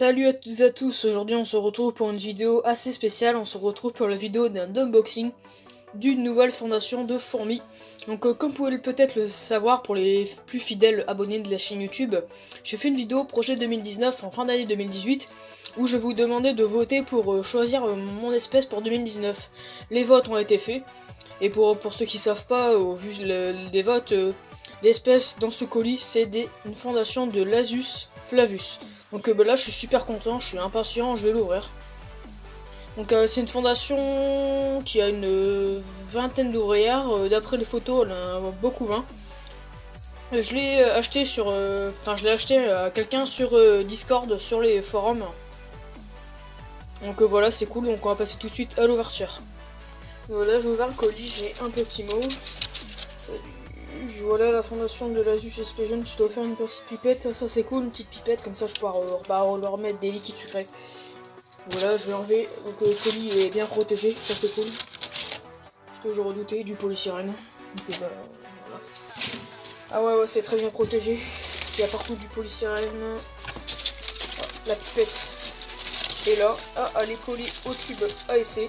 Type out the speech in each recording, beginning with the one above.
Salut à toutes et à tous, aujourd'hui on se retrouve pour une vidéo assez spéciale, on se retrouve pour la vidéo d'un unboxing d'une nouvelle fondation de fourmis. Donc comme vous pouvez peut-être le savoir pour les plus fidèles abonnés de la chaîne YouTube, j'ai fait une vidéo projet 2019 en fin d'année 2018 où je vous demandais de voter pour choisir mon espèce pour 2019. Les votes ont été faits et pour ceux qui savent pas, au vu des votes, l'espèce dans ce colis c'est une fondation de Lasius flavus. Donc là je suis super content, je suis impatient, je vais l'ouvrir. Donc c'est une fondation qui a une vingtaine d'ouvrières, d'après les photos elle en a beaucoup 20. Je l'ai acheté sur, je l'ai acheté à quelqu'un sur Discord, sur les forums. Donc voilà, c'est cool, donc on va passer tout de suite à l'ouverture. Voilà, j'ai ouvert le colis, j'ai un petit mot. Salut. Voilà la fondation de Lasius Explosion, tu dois faire une petite pipette, ça c'est cool, une petite pipette, comme ça je pourrai leur remettre des liquides sucrés. Voilà, je vais enlever, donc le colis est bien protégé, ça c'est cool. Ce que je redoutais, du polysirène. Donc voilà. Ah ouais, c'est très bien protégé, il y a partout du polysirène. Ah, la pipette est là, elle est collée au tube ASC.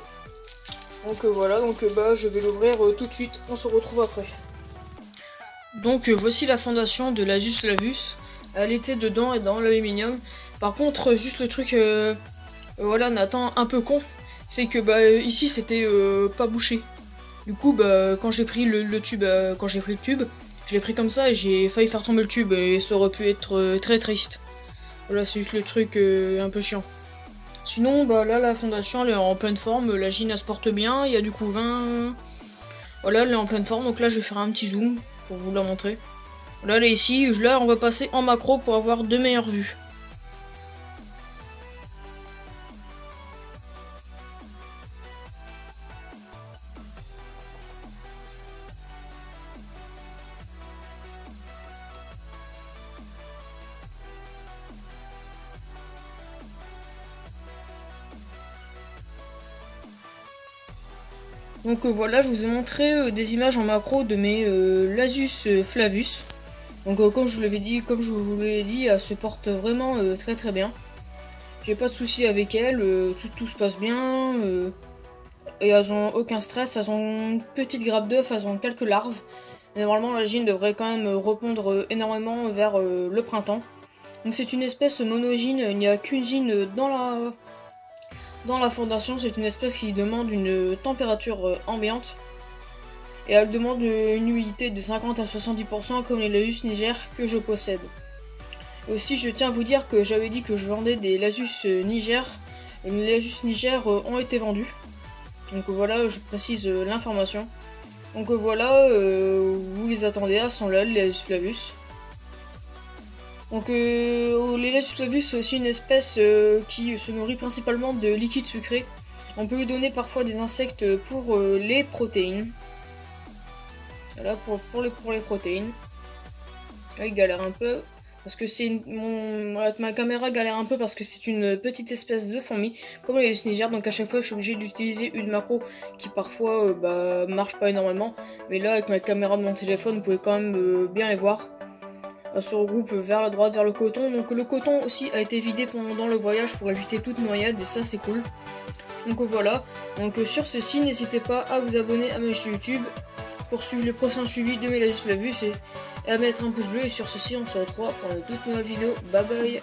Donc voilà, donc je vais l'ouvrir tout de suite, on se retrouve après. Donc voici la fondation de Lasius flavus. Elle était dedans et dans l'aluminium. Par contre, juste le truc, voilà, Nathan, un peu con, c'est que ici c'était pas bouché. Du coup, quand j'ai pris le tube, je l'ai pris comme ça et j'ai failli faire tomber le tube et ça aurait pu être très triste. Voilà, c'est juste le truc un peu chiant. Sinon, là la fondation elle est en pleine forme, la gine elle se porte bien, il y a du couvain. Voilà, elle est en pleine forme, donc là je vais faire un petit zoom pour vous la montrer. Là, elle est ici, là on va passer en macro pour avoir de meilleures vues. Donc voilà, je vous ai montré des images en macro de mes Lasius flavus. Donc comme je vous l'ai dit, elle se porte vraiment très très bien. J'ai pas de soucis avec elle, tout se passe bien. Et elles ont aucun stress, elles ont une petite grappe d'œufs, elles ont quelques larves. Et normalement la gine devrait quand même répondre énormément vers le printemps. Donc c'est une espèce monogyne, il n'y a qu'une gyne dans la fondation, c'est une espèce qui demande une température ambiante. Et elle demande une humidité de 50 à 70% comme les Lasius niger que je possède. Et aussi je tiens à vous dire que j'avais dit que je vendais des Lasius niger. Et les Lasius niger ont été vendus. Donc voilà, je précise l'information. Donc voilà, vous les attendez, elles sont là, les Lasius flavus. Donc les Lasius flavus c'est aussi une espèce qui se nourrit principalement de liquide sucré. On peut lui donner parfois des insectes pour les protéines. Voilà, pour les protéines. Là, il galère un peu. Parce que ma caméra galère un peu parce que c'est une petite espèce de fourmi, comme les Lasius niger, donc à chaque fois je suis obligé d'utiliser une macro qui parfois marche pas énormément. Mais là avec ma caméra de mon téléphone vous pouvez quand même bien les voir. Elle se regroupe vers la droite, vers le coton. Donc le coton aussi a été vidé pendant le voyage pour éviter toute noyade et ça c'est cool. Donc voilà, donc sur ceci n'hésitez pas à vous abonner à ma chaîne YouTube pour suivre les prochains suivis de mes Lasius flavus et à mettre un pouce bleu. Et sur ceci on se retrouve pour une toute nouvelle vidéo. Bye bye.